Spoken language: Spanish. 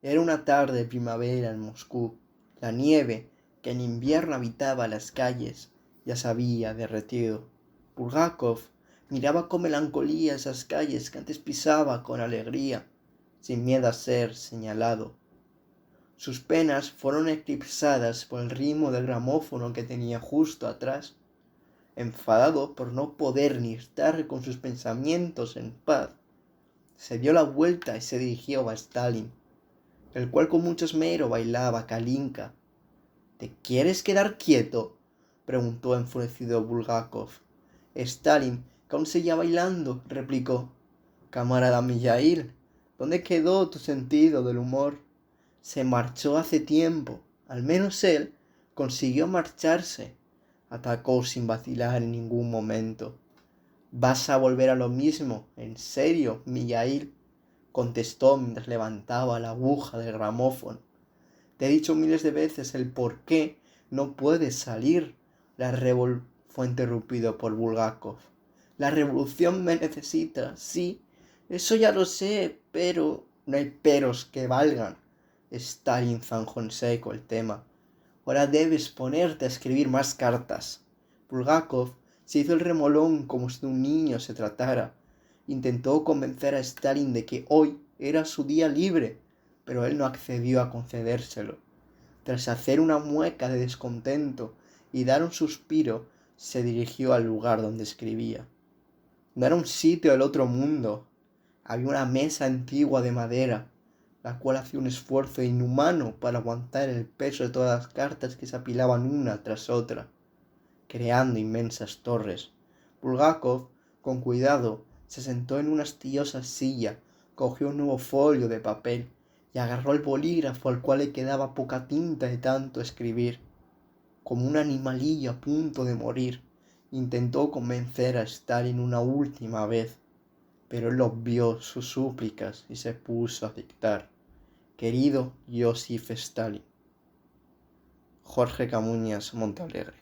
Era una tarde de primavera en Moscú. La nieve, que en invierno habitaba las calles, ya se había derretido. Bulgakov miraba con melancolía esas calles que antes pisaba con alegría, sin miedo a ser señalado. Sus penas fueron eclipsadas por el ritmo del gramófono que tenía justo atrás. Enfadado por no poder ni estar con sus pensamientos en paz, se dio la vuelta y se dirigió a Stalin, el cual con mucho esmero bailaba Kalinka. ¿Te quieres quedar quieto?, preguntó enfurecido Bulgakov. Stalin, que aún seguía bailando, replicó: Camarada Mijaíl, ¿dónde quedó tu sentido del humor? Se marchó hace tiempo. Al menos él consiguió marcharse. Atacó sin vacilar en ningún momento. ¿Vas a volver a lo mismo? ¿En serio, Mijaíl?, contestó mientras levantaba la aguja del gramófono. Te he dicho miles de veces el por qué no puedes salir. Fue interrumpido por Bulgakov. La revolución me necesita, sí, eso ya lo sé, pero no hay peros que valgan. Stalin zanjó en seco el tema. Ahora debes ponerte a escribir más cartas. Bulgakov se hizo el remolón como si de un niño se tratara. Intentó convencer a Stalin de que hoy era su día libre, pero él no accedió a concedérselo. Tras hacer una mueca de descontento y dar un suspiro, se dirigió al lugar donde escribía. No era un sitio del otro mundo. Había una mesa antigua de madera, la cual hacía un esfuerzo inhumano para aguantar el peso de todas las cartas que se apilaban una tras otra, creando inmensas torres. Bulgakov, con cuidado, se sentó en una astillosa silla, cogió un nuevo folio de papel y agarró el bolígrafo, al cual le quedaba poca tinta de tanto escribir. Como un animalillo a punto de morir, intentó convencer a Stalin una última vez, pero él obvió sus súplicas y se puso a dictar: Querido Josif Stalin. Jorge Camuñas Montalegre.